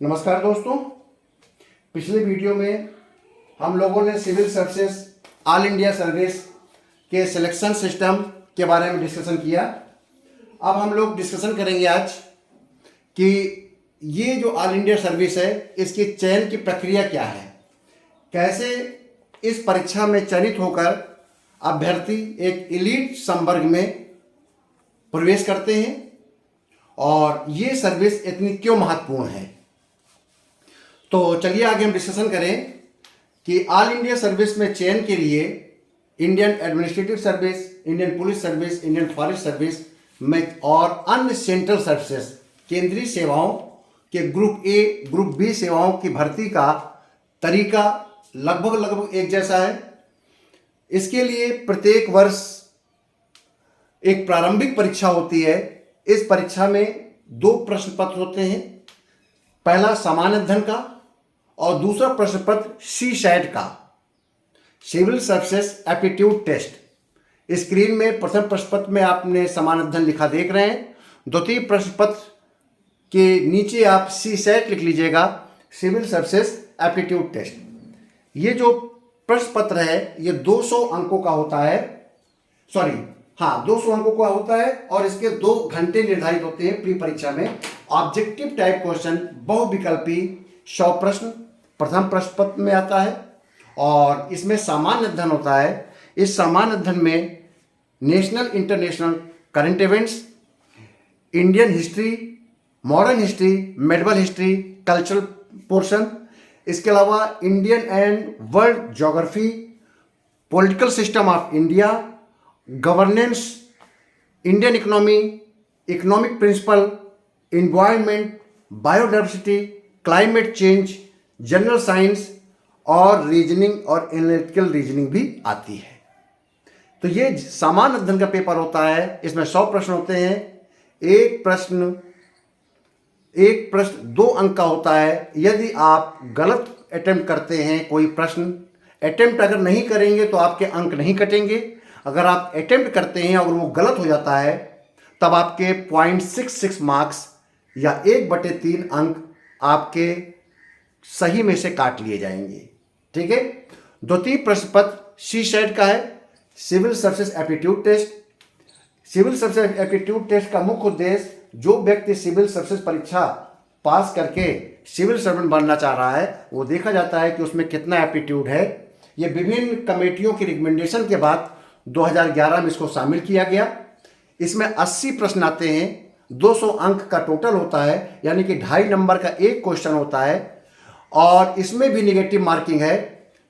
नमस्कार दोस्तों। पिछले वीडियो में हम लोगों ने civil services all India service के सिलेक्शन सिस्टम के बारे में डिस्कशन किया। अब हम लोग डिस्कशन करेंगे आज कि ये जो ऑल इंडिया सर्विस है इसकी चयन की प्रक्रिया क्या है, कैसे इस परीक्षा में चयनित होकर अभ्यर्थी एक एलीट संवर्ग में प्रवेश करते हैं और ये सर्विस इतनी क्यों महत्वपूर्ण है। तो चलिए आगे हम डिस्कशन करें कि ऑल इंडिया सर्विस में चयन के लिए Indian administrative service, Indian police service, Indian forest service में और अन्य सेंट्रल सर्विसेज केंद्रीय सेवाओं के ग्रुप ए, ग्रुप बी सेवाओं की भर्ती का तरीका लगभग एक जैसा है। इसके लिए प्रत्येक वर्ष एक प्रारंभिक परीक्षा होती है। इस परीक्षा में 2 प्रश्न पत्र होते हैं, पहला सामान्य अध्ययन का और दूसरा प्रश्न पत्र CSAT का, civil services aptitude test. Screen में प्रथम प्रश्न पत्र में आपने सामान्य अध्ययन लिखा देख रहे हैं, द्वितीय प्रश्न पत्र के नीचे आप CSAT लिख लीजिएगा, सिविल सर्विसेज एप्टीट्यूड टेस्ट। ये जो प्रश्न पत्र है ये 200 अंकों का होता है, 200 अंकों का होता है और इसके 2 घंटे निर्धारित होते हैं प्री परीक्षा में। ऑब्जेक्टिव टाइप क्वेश्चन बहुविकल्पी 100 प्रश्न प्रथम प्रश्न पत्र में आता है और इसमें सामान्य अध्ययन होता है। इस सामान्य अध्ययन में national international current events, Indian history, modern history, medieval history, cultural portion, इसके अलावा Indian and world geography, political system of India, governance, Indian economy, economic principle, environment, biodiversity, climate change, general science और reasoning और analytical reasoning भी आती है। तो ये सामान्य अध्ययन का पेपर होता है। इसमें 100 प्रश्न होते हैं। एक प्रश्न 2 अंक का होता है। यदि आप गलत अटेम्प्ट करते हैं कोई प्रश्न, अटेम्प्ट अगर नहीं करेंगे तो आपके अंक नहीं कटेंगे। अगर आप अटेम्प्ट करते हैं और वो गलत हो जाता है तब आपके 0.66 मार्क्स या 1/3 अंक आपके सही में से काट लिए जाएंगे। ठीक है। द्वितीय प्रश्न पत्र CSAT का है, civil services aptitude test. Civil services aptitude test का मुख्य उद्देश्य जो व्यक्ति सिविल सर्विसेज परीक्षा पास करके सिविल सर्वेंट बनना चाह रहा है वो देखा जाता है कि उसमें कितना एप्टीट्यूड है। ये विभिन्न कमेटियों की रिकमेंडेशन के बाद 2011 में इसको शामिल किया गया। इसमें 80 प्रश्न आते हैं, 200 अंक का टोटल होता है, यानी कि 2.5 नंबर का एक क्वेश्चन होता है और इसमें भी निगेटिव मार्किंग है।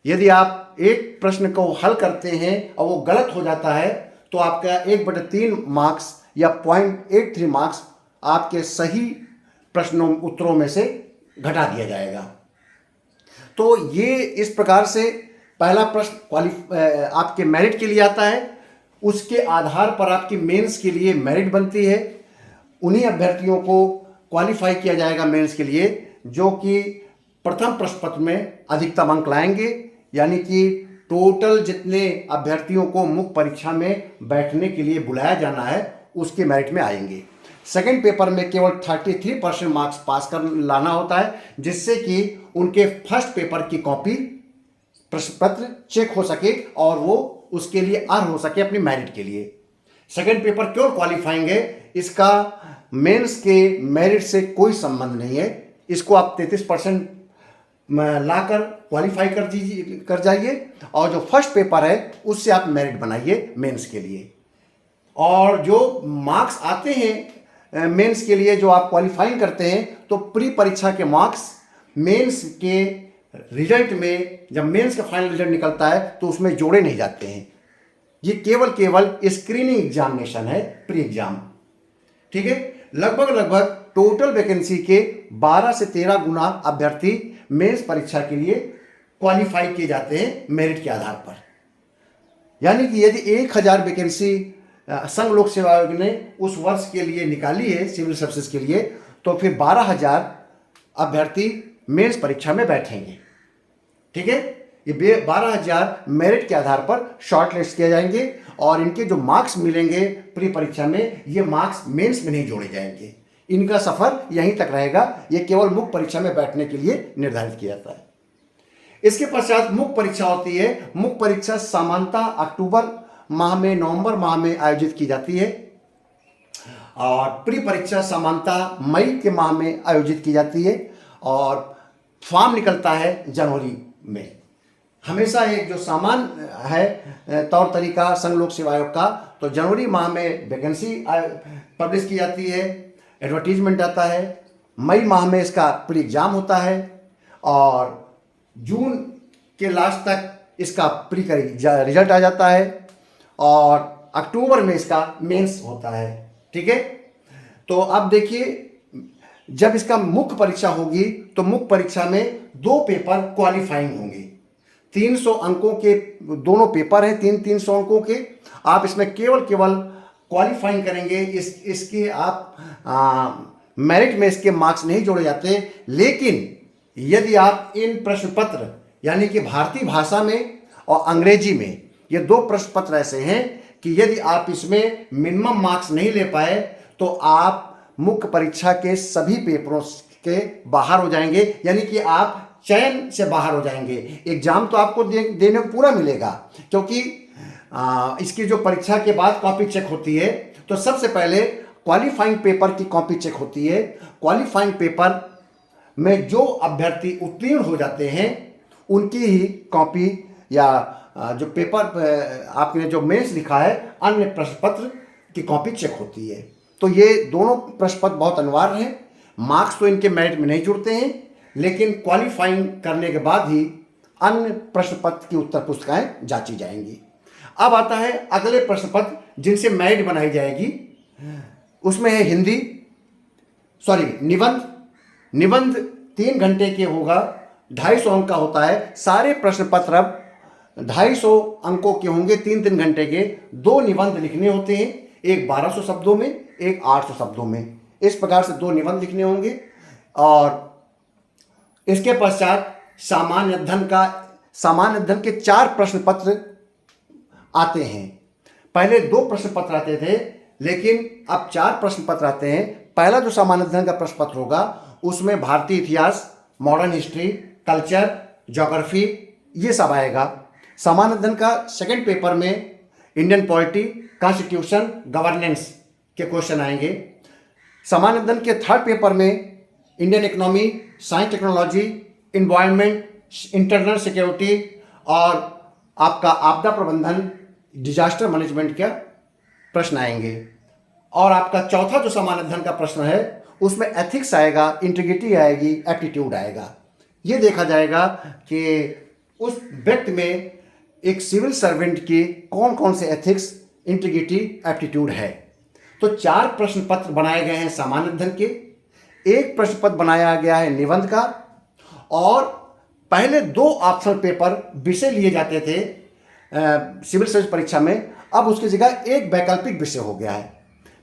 यदि आप एक प्रश्न को हल करते हैं और वो गलत हो जाता है तो आपका 1/3 मार्क्स या 0.83 मार्क्स आपके सही प्रश्नों उत्तरों में से घटा दिया जाएगा। तो ये इस प्रकार से पहला प्रश्न आपके मेरिट के लिए आता है। उसके आधार पर आपकी मेंस के लिए मेरिट बनती है। उन्हीं अभ्यर्थियों को क्वालिफाई किया जाएगा मेंस के लिए जो कि प्रथम प्रश्न पत्र में अधिकतम अंक लाएंगे, यानी कि टोटल जितने अभ्यर्थियों को मुख्य परीक्षा में बैठने के लिए बुलाया जाना है उसके मेरिट में आएंगे। सेकंड पेपर में केवल 33% मार्क्स पास कर लाना होता है जिससे कि उनके फर्स्ट पेपर की कॉपी प्रश्न पत्र चेक हो सके और वो उसके लिए अर्ह हो सके अपनी मेरिट के लिए। सेकंड पेपर क्यों क्वालिफाइंग है, इसका मेंस के मेरिट से कोई संबंध नहीं है। इसको आप 33% लाकर क्वालिफाई कर जाइए और जो फर्स्ट पेपर है उससे आप मेरिट बनाइए मेंस के लिए। और जो मार्क्स आते हैं मेंस के लिए जो आप क्वालिफाइंग करते हैं तो प्री परीक्षा के मार्क्स मेंस के रिजल्ट में, जब मेंस का फाइनल रिजल्ट निकलता है तो उसमें जोड़े नहीं जाते हैं। ये केवल स्क्रीनिंग एग्जामिनेशन है, प्री एग्जाम। ठीक है। लगभग टोटल वैकेंसी के 12 से 13 गुना अभ्यर्थी मेंस परीक्षा के लिए क्वालिफाई किए जाते हैं मेरिट के आधार पर। यानी कि यदि 1000 वैकेंसी संघ लोक सेवा आयोग ने उस वर्ष के लिए निकाली है सिविल सर्विसेज के लिए, तो फिर 12,000 अभ्यर्थी मेंस परीक्षा में बैठेंगे। ठीक है। ये 12,000 मेरिट के आधार पर शॉर्ट लिस्ट किए जाएंगे और इनके जो मार्क्स मिलेंगे प्री परीक्षा में, ये मार्क्स मेंस में नहीं जोड़े जाएंगे। इनका सफ़र यहीं तक रहेगा। ये केवल मुख्य परीक्षा में बैठने के लिए निर्धारित किया जाता है। इसके पश्चात मुख्य परीक्षा होती है। मुख्य परीक्षा सामान्यतः अक्टूबर माह में, नवंबर माह में आयोजित की जाती है और प्री परीक्षा सामान्यतः मई के माह में आयोजित की जाती है और फॉर्म निकलता है जनवरी में। हमेशा एक जो सामान्य है तौर तरीका संघ लोक सेवा आयोग का, तो जनवरी माह में वैकेंसी पब्लिश की जाती है, एडवर्टीजमेंट आता है, मई माह में इसका प्री एग्जाम होता है और जून के लास्ट तक इसका प्री का रिजल्ट आ जाता है और अक्टूबर में इसका मेंस होता है। ठीक है, तो अब देखिए जब इसका मुख्य परीक्षा होगी तो मुख्य परीक्षा में 2 पेपर क्वालिफाइंग होंगे। 300 अंकों के दोनों पेपर हैं, 300 अंकों के। आप इसमें केवल क्वालिफाइंग करेंगे। इसके आप मेरिट में इसके मार्क्स नहीं जोड़े जाते, लेकिन यदि आप इन प्रश्न पत्र यानी कि भारतीय भाषा में और अंग्रेजी में, ये 2 प्रश्न पत्र ऐसे हैं कि यदि आप इसमें मिनिमम मार्क्स नहीं ले पाए तो आप मुख्य परीक्षा के सभी पेपरों के बाहर हो जाएंगे, यानी कि आप चयन से बाहर हो जाएंगे। एग्जाम तो आपको देने को पूरा मिलेगा, क्योंकि इसकी जो परीक्षा के बाद कॉपी चेक होती है, तो सबसे पहले क्वालिफाइंग पेपर की कॉपी चेक होती है। क्वालिफाइंग पेपर में जो अभ्यर्थी उत्तीर्ण हो जाते हैं उनकी ही कॉपी या जो पेपर आपने जो मेंस लिखा है अन्य प्रश्न पत्र की कॉपी चेक होती है। तो ये दोनों प्रश्न पत्र बहुत अनिवार्य हैं। मार्क्स तो इनके मेरिट में नहीं जुड़ते हैं, लेकिन क्वालिफाइंग करने के बाद ही अन्य प्रश्न पत्र की उत्तर पुस्तिकाएं जांची जाएंगी। अब आता है अगले प्रश्न पत्र जिनसे मेरिट बनाई जाएगी। उसमें है निबंध 3 घंटे के होगा, 250 अंक का होता है। सारे प्रश्न पत्र अब 250 अंकों के होंगे, 3 घंटे के। 2 निबंध लिखने होते हैं, एक 1200 शब्दों में, एक 800 शब्दों में। इस प्रकार से 2 निबंध लिखने होंगे और इसके पश्चात सामान्य अध्ययन के 4 प्रश्न पत्र आते हैं। पहले 2 प्रश्न पत्र आते थे, लेकिन अब 4 प्रश्न पत्र आते हैं। पहला जो सामान्य अध्ययन का प्रश्न पत्र होगा उसमें भारतीय इतिहास, मॉडर्न हिस्ट्री, कल्चर, ज्योग्राफी ये सब आएगा। सामान्य अध्ययन का सेकंड पेपर में इंडियन पॉलिटी, कॉन्स्टिट्यूशन, गवर्नेंस के क्वेश्चन आएंगे। सामान्य अध्ययन के थर्ड पेपर में Indian economy, science technology, environment, internal security और आपका आपदा प्रबंधन, डिजास्टर मैनेजमेंट का प्रश्न आएंगे। और आपका चौथा जो सामान्य अध्ययन का प्रश्न है उसमें एथिक्स आएगा, इंटीग्रिटी आएगी, एप्टीट्यूड आएगा। ये देखा जाएगा कि उस व्यक्ति में एक सिविल सर्वेंट की कौन कौन से एथिक्स, इंटीग्रिटी, एप्टीट्यूड है। तो 4 प्रश्न पत्र बनाए गए हैं सामान्य अध्ययन के, 1 प्रश्न पत्र बनाया गया है निबंध का, और पहले 2 ऑप्शनल पेपर विषय लिए जाते थे सिविल सर्विस परीक्षा में। अब उसकी जगह एक वैकल्पिक विषय हो गया है।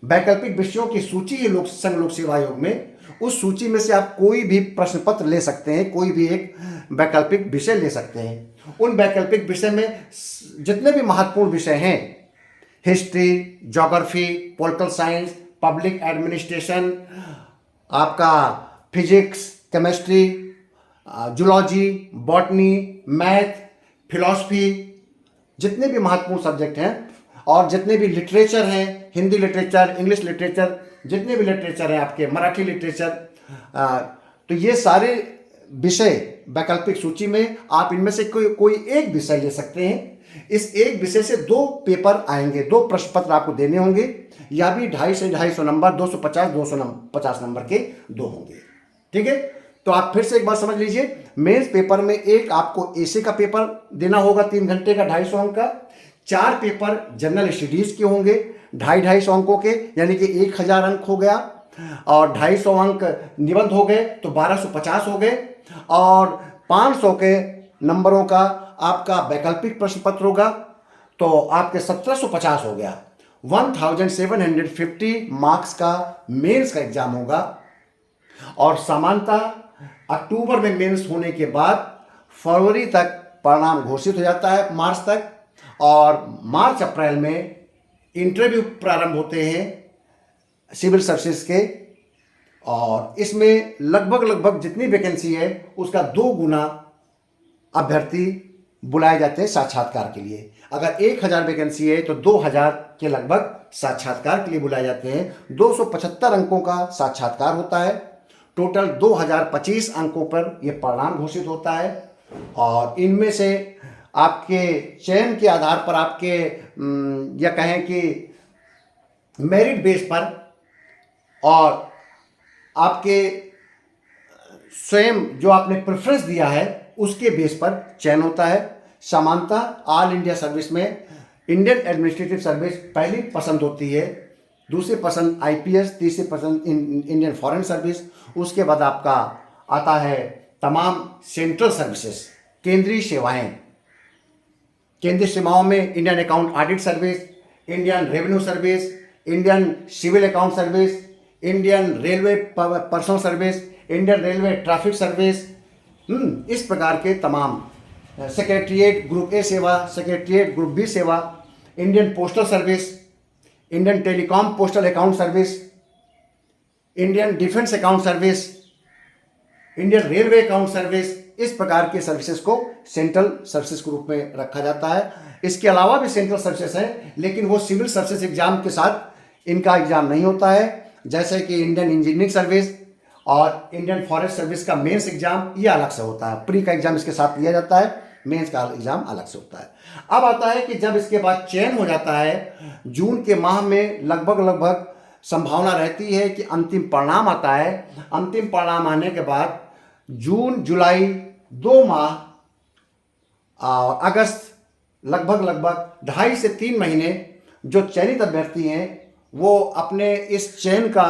वैकल्पिक विषयों की सूची है संघ लोक सेवा आयोग में। उस सूची में से आप कोई भी प्रश्न पत्र ले सकते हैं, कोई भी एक वैकल्पिक विषय ले सकते हैं। उन वैकल्पिक विषय में जितने भी महत्वपूर्ण विषय हैं, history, geography, political science, public administration, आपका physics, chemistry, zoology, botany, math, philosophy, जितने भी महत्वपूर्ण सब्जेक्ट हैं और जितने भी लिटरेचर हैं, हिंदी लिटरेचर, इंग्लिश लिटरेचर, जितने भी लिटरेचर हैं आपके, मराठी लिटरेचर, तो ये सारे विषय वैकल्पिक सूची में आप इनमें से कोई एक विषय ले सकते हैं। इस एक विषय से 2 पेपर आएंगे, 2 प्रश्न पत्र आपको देने होंगे। या भी 250 से 250 नंबर, 250 नंबर के 2 होंगे। ठीक है, तो आप फिर से एक बार समझ लीजिए। मेंस पेपर में एक आपको एसे का पेपर देना होगा 3 घंटे का, 250 अंक का। 4 पेपर जनरल स्टडीज के होंगे 250 अंकों के, यानी कि 1000 अंक हो गया, और 250 अंक निबंध हो गए तो 1250 हो गए, और 500 के नंबरों का आपका वैकल्पिक प्रश्न पत्र होगा तो आपके 1750 हो गया। 1750 मार्क्स का मेंस का एग्जाम होगा। और सामान्यतः अक्टूबर में मेंस होने के बाद फरवरी तक परिणाम घोषित हो जाता है, मार्च तक, और मार्च अप्रैल में इंटरव्यू प्रारंभ होते हैं सिविल सर्विसेज के। और इसमें लगभग जितनी वैकेंसी है उसका 2 गुना अभ्यर्थी बुलाए जाते हैं साक्षात्कार के लिए। अगर 1000 वैकेंसी है तो 2000 के लगभग साक्षात्कार के लिए बुलाए जाते हैं। 275 अंकों का साक्षात्कार होता है। टोटल 2025 अंकों पर यह परिणाम घोषित होता है और इनमें से आपके चयन के आधार पर आपके या कहें कि मेरिट बेस पर और आपके स्वयं जो आपने प्रेफरेंस दिया है उसके बेस पर चयन होता है। सामान्यतः ऑल इंडिया सर्विस में इंडियन एडमिनिस्ट्रेटिव सर्विस पहली पसंद होती है, दूसरी पसंद आईपीएस, तीसरी पसंद इंडियन फॉरेन सर्विस, उसके बाद आपका आता है तमाम सेंट्रल सर्विसेज, केंद्रीय सेवाएं। केंद्रीय सेवाओं में Indian account audit service, Indian revenue service, Indian civil account service, Indian railway personnel service, Indian railway traffic service, इस प्रकार के तमाम सेक्रेटरीट ग्रुप ए सेवा, सेक्रेटरीट ग्रुप बी सेवा, Indian postal service, Indian telecom postal account service, Indian defence account service, Indian railway account service, इस प्रकार के services को सेंट्रल सर्विसेज के रूप में रखा जाता है। इसके अलावा भी सेंट्रल सर्विसेज हैं लेकिन वो सिविल सर्विसेज एग्जाम के साथ इनका एग्जाम नहीं होता है, जैसे कि इंडियन इंजीनियरिंग सर्विस और इंडियन फॉरेस्ट सर्विस का मेंस एग्जाम ये अलग से होता है। प्री का एग्जाम इसके साथ लिया जाता है, मेंस का एग्जाम अलग से होता है। अब आता है कि जब इसके बाद चयन हो जाता है, जून के माह में लगभग संभावना रहती है कि अंतिम परिणाम आता है। अंतिम परिणाम आने के बाद जून जुलाई 2 माह और अगस्त लगभग 2.5 से 3 महीने जो चयनित अभ्यर्थी हैं वो अपने इस चयन का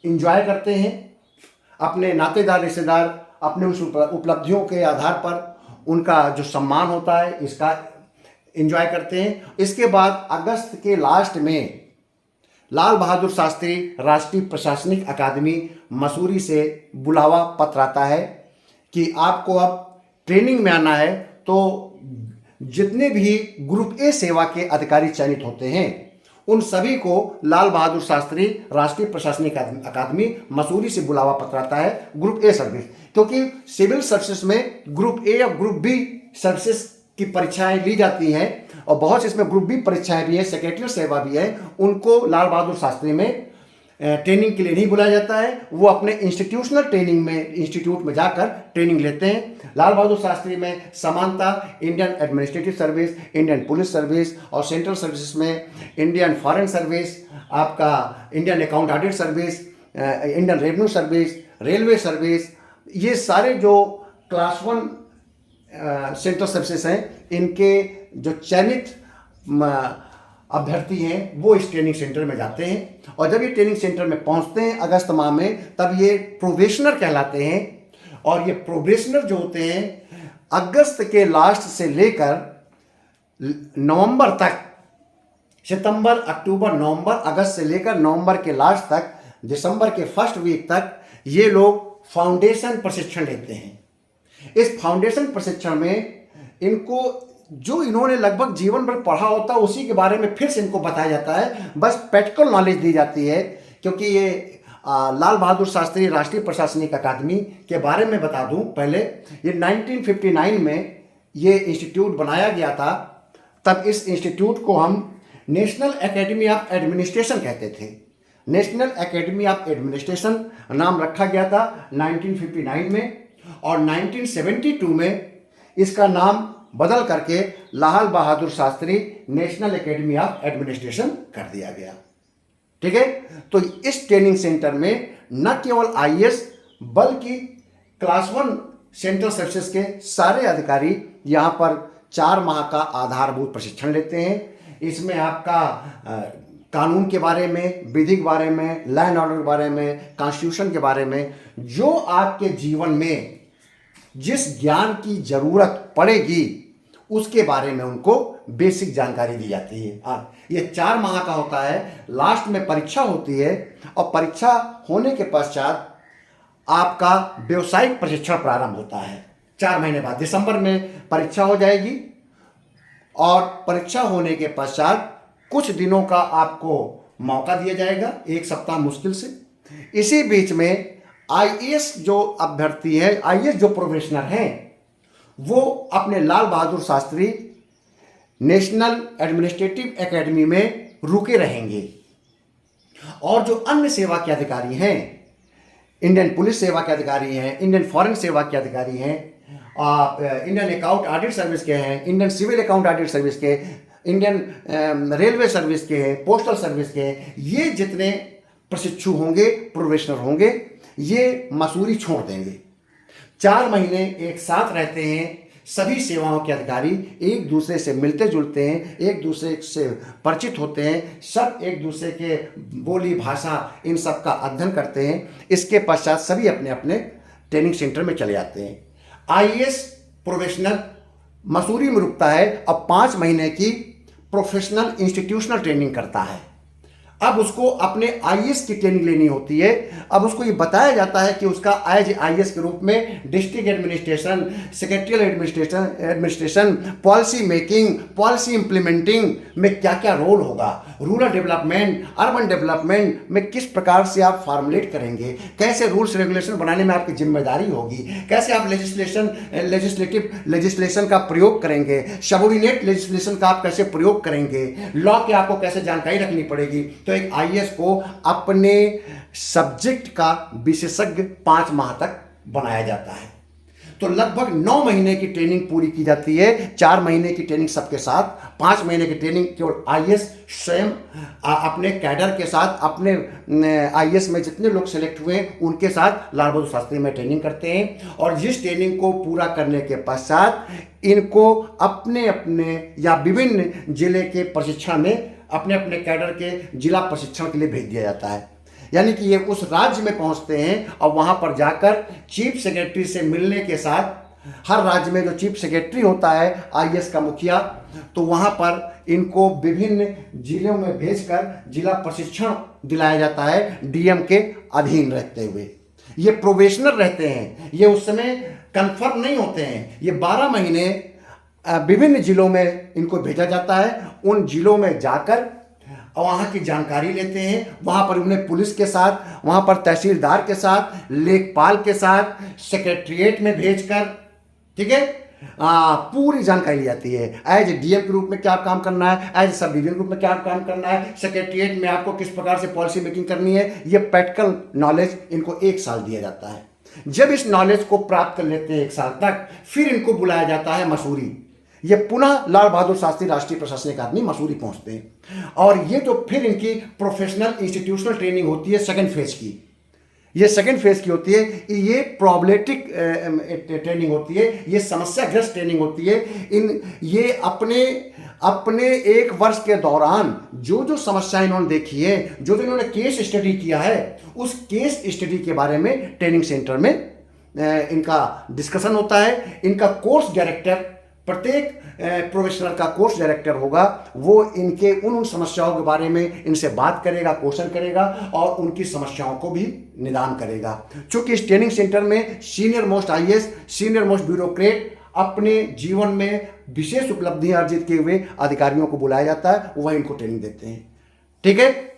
एंजॉय करते हैं। अपने नातेदार रिश्तेदार अपने उस उपलब्धियों के आधार पर उनका जो सम्मान होता है इसका एंजॉय करते हैं। इसके बाद अगस्त के लास्ट में लाल बहादुर शास्त्री राष्ट्रीय प्रशासनिक अकादमी मसूरी से बुलावा पत्र आता है कि आपको अब ट्रेनिंग में आना है। तो जितने भी ग्रुप ए सेवा के अधिकारी चयनित होते हैं उन सभी को लाल बहादुर शास्त्री राष्ट्रीय प्रशासनिक अकादमी मसूरी से बुलावा पत्र आता है ग्रुप ए सर्विस, क्योंकि सिविल सर्विसेज में ग्रुप ए या ग्रुप बी सर्विसेज की परीक्षाएं ली जाती हैं और बहुत से इसमें ग्रुप बी परीक्षाएं भी हैं, सेक्रेटरी सेवा भी है। उनको लाल बहादुर शास्त्री में ट्रेनिंग के लिए नहीं बुलाया जाता है, वो अपने इंस्टीट्यूशनल ट्रेनिंग में इंस्टीट्यूट में जाकर ट्रेनिंग लेते हैं। लाल बहादुर शास्त्री में समानता Indian administrative service, Indian police service और सेंट्रल सर्विसेज में इंडियन फॉरेन सर्विस, आपका Indian account audit service, Indian revenue service, railway service, ये सारे जो क्लास 1 सेंट्रल सर्विसेज हैं इनके जो चयनित अभ्यर्थी हैं वो इस ट्रेनिंग सेंटर में जाते हैं। और जब ये ट्रेनिंग सेंटर में पहुंचते हैं अगस्त माह में, तब ये प्रोबेशनर कहलाते हैं। और ये प्रोबेशनर जो होते हैं अगस्त के लास्ट से लेकर नवंबर तक, सितंबर, अक्टूबर, नवंबर, अगस्त से लेकर नवंबर के लास्ट तक, दिसंबर के फर्स्ट वीक तक ये लोग फाउंडेशन प्रशिक्षण लेते हैं। इस फाउंडेशन प्रशिक्षण में इनको जो इन्होंने लगभग जीवन भर पढ़ा होता है उसी के बारे में फिर से इनको बताया जाता है, बस प्रैक्टिकल नॉलेज दी जाती है। क्योंकि ये लाल बहादुर शास्त्री राष्ट्रीय प्रशासनिक अकादमी के बारे में बता दूं पहले, ये 1959 में ये इंस्टीट्यूट बनाया गया था। तब इस इंस्टीट्यूट को हम नेशनल एकेडमी ऑफ एडमिनिस्ट्रेशन कहते थे। नेशनल एकेडमी ऑफ एडमिनिस्ट्रेशन नाम रखा गया था 1959 में, और 1972 में इसका नाम बदल करके Lal Bahadur Shastri national academy of administration कर दिया गया। ठीक है, तो इस ट्रेनिंग सेंटर में न केवल आईएएस बल्कि क्लास 1 सेंट्रल सर्विसेज के सारे अधिकारी यहाँ पर 4 माह का आधारभूत प्रशिक्षण लेते हैं। इसमें आपका कानून के बारे में, विधि के बारे में, लॉ एंड ऑर्डर के बारे में, कॉन्स्टिट्यूशन के बारे में, जो आपके जीवन में जिस ज्ञान की जरूरत पड़ेगी उसके बारे में उनको बेसिक जानकारी दी जाती है। ये 4 माह का होता है। लास्ट में परीक्षा होती है और परीक्षा होने के पश्चात आपका व्यावसायिक प्रशिक्षण प्रारंभ होता है। 4 महीने बाद दिसंबर में परीक्षा हो जाएगी और परीक्षा होने के पश्चात कुछ दिनों का आपको मौका दिया जाएगा, 1 सप्ताह मुश्किल से, इसी बीच में आईएएस जो अभ्यर्थी है, आईएएस जो प्रोफेशनल हैं, वो अपने लाल Bahadur Shastri national administrative academy में रुके रहेंगे। और जो अन्य सेवा के अधिकारी हैं, इंडियन पुलिस सेवा के अधिकारी हैं, इंडियन फॉरेन सेवा के अधिकारी हैं, इंडियन अकाउंट ऑडिट सर्विस के हैं, Indian civil account audit service के, इंडियन रेलवे सर्विस के हैं, पोस्टल सर्विस के हैं, ये जितने प्रशिक्षु होंगे, प्रोफेशनल होंगे, ये मसूरी छोड़ देंगे। 4 महीने एक साथ रहते हैं। सभी सेवाओं के अधिकारी एक दूसरे से मिलते जुलते हैं, एक दूसरे से परिचित होते हैं, सब एक दूसरे के बोली भाषा इन सब का अध्ययन करते हैं। इसके पश्चात सभी अपने अपने ट्रेनिंग सेंटर में चले जाते हैं। आईएएस प्रोफेशनल मसूरी में रुकता है। अब 5 महीने की प्रोफेशनल इंस्टीट्यूशनल ट्रेनिंग करता है। अब उसको अपने आईएएस की ट्रेनिंग लेनी होती है। अब उसको ये बताया जाता है कि उसका एज आईएएस के रूप में district administration, secretarial administration, policy making, policy implementing में क्या क्या रोल होगा, रूरल डेवलपमेंट, अर्बन डेवलपमेंट में किस प्रकार से आप फॉर्मुलेट करेंगे, कैसे रूल्स रेगुलेशन बनाने में आपकी जिम्मेदारी होगी, कैसे आप लेजिस्लेशन का प्रयोग करेंगे, सबोर्डिनेट लेजिस्लेशन का आप कैसे प्रयोग करेंगे, लॉ की आपको कैसे जानकारी रखनी पड़ेगी। तो एक आईएएस को अपने सब्जेक्ट का विशेषज्ञ 5 माह तक बनाया जाता है। तो लगभग 9 महीने की ट्रेनिंग पूरी की जाती है। 4 महीने की ट्रेनिंग सबके साथ, 5 महीने की ट्रेनिंग केवल आईएएस स्वयं अपने कैडर के साथ, अपने आईएएस में जितने लोग सेलेक्ट हुए हैं उनके साथ लाल बहादुर शास्त्री में ट्रेनिंग करते हैं। और जिस ट्रेनिंग को पूरा करने के पश्चात इनको अपने अपने या विभिन्न जिले के प्रशिक्षण में अपने अपने कैडर के जिला प्रशिक्षण के लिए भेज दिया जाता है। यानी कि ये उस राज्य में पहुंचते हैं और वहां पर जाकर चीफ सेक्रेटरी से मिलने के साथ, हर राज्य में जो चीफ सेक्रेटरी होता है आईएएस का मुखिया, तो वहां पर इनको विभिन्न जिलों में भेजकर जिला प्रशिक्षण दिलाया जाता है डीएम के अधीन रहते हुए। ये प्रोबेशनर रहते हैं, ये उस समय कन्फर्म नहीं होते हैं। ये 12 महीने विभिन्न जिलों में इनको भेजा जाता है। उन जिलों में जाकर वहाँ की जानकारी लेते हैं। वहाँ पर उन्हें पुलिस के साथ, वहाँ पर तहसीलदार के साथ, लेखपाल के साथ, सेक्रेटरिएट में भेजकर, ठीक है, पूरी जानकारी ली जाती है। एज डीएम के रूप में क्या काम करना है, एज सब डिवीजन ग्रुप में क्या काम करना है, सेक्रेटरिएट में आपको किस प्रकार से पॉलिसी मेकिंग करनी है। ये प्रैक्टिकल नॉलेज इनको 1 साल दिया जाता है। जब इस नॉलेज को प्राप्त कर लेते हैं 1 साल तक, फिर इनको बुलाया जाता है मसूरी। ये पुनः लाल बहादुर शास्त्री राष्ट्रीय प्रशासनिक अकादमी मसूरी पहुंचते हैं। और ये जो फिर इनकी प्रोफेशनल इंस्टीट्यूशनल ट्रेनिंग होती है सेकंड फेज की, ये सेकंड फेज की होती है। ये प्रॉब्लमेटिक ट्रेनिंग होती है, ये समस्याग्रस्त ट्रेनिंग होती है। ये अपने 1 वर्ष के दौरान जो जो समस्याएं इन्होंने देखी है, जो जो इन्होंने केस स्टडी किया है, उस केस स्टडी के बारे में ट्रेनिंग सेंटर में इनका डिस्कशन होता है। इनका कोर्स डायरेक्टर, प्रत्येक प्रोफेशनल का कोर्स डायरेक्टर होगा, वो इनके उन समस्याओं के बारे में इनसे बात करेगा, क्वेश्चन करेगा और उनकी समस्याओं को भी निदान करेगा। चूंकि इस ट्रेनिंग सेंटर में senior most IAS, senior most bureaucrat अपने जीवन में विशेष उपलब्धियां अर्जित किए हुए अधिकारियों को बुलाया जाता है, वह इनको ट्रेनिंग देते हैं, ठीक है।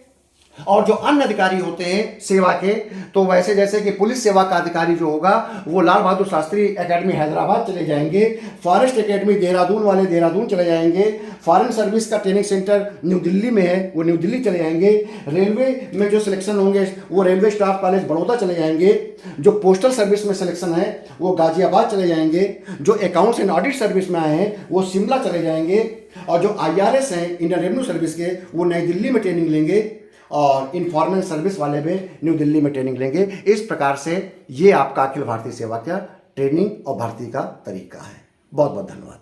और जो अन्य अधिकारी होते हैं सेवा के, तो वैसे जैसे कि पुलिस सेवा का अधिकारी जो होगा वो लाल बहादुर शास्त्री एकेडमी हैदराबाद चले जाएंगे, फॉरेस्ट एकेडमी देहरादून वाले देहरादून चले जाएंगे, फॉरेन सर्विस का ट्रेनिंग सेंटर न्यू दिल्ली में है वो न्यू दिल्ली चले जाएंगे, रेलवे में जो सिलेक्शन होंगे वो रेलवे स्टाफ कॉलेज बड़ौदा चले जाएंगे, जो पोस्टल सर्विस में सिलेक्शन है वो गाजियाबाद चले जाएंगे, जो अकाउंट्स एंड ऑडिट सर्विस में आए हैं वो शिमला चले जाएंगे, और जो आईआरएस हैं इंडियन रेवेन्यू सर्विस के वो नई दिल्ली में ट्रेनिंग लेंगे, और इन्फॉर्मेशन सर्विस वाले भी न्यू दिल्ली में ट्रेनिंग लेंगे। इस प्रकार से ये आपका अखिल भारतीय सेवा का ट्रेनिंग और भर्ती का तरीका है। बहुत बहुत धन्यवाद।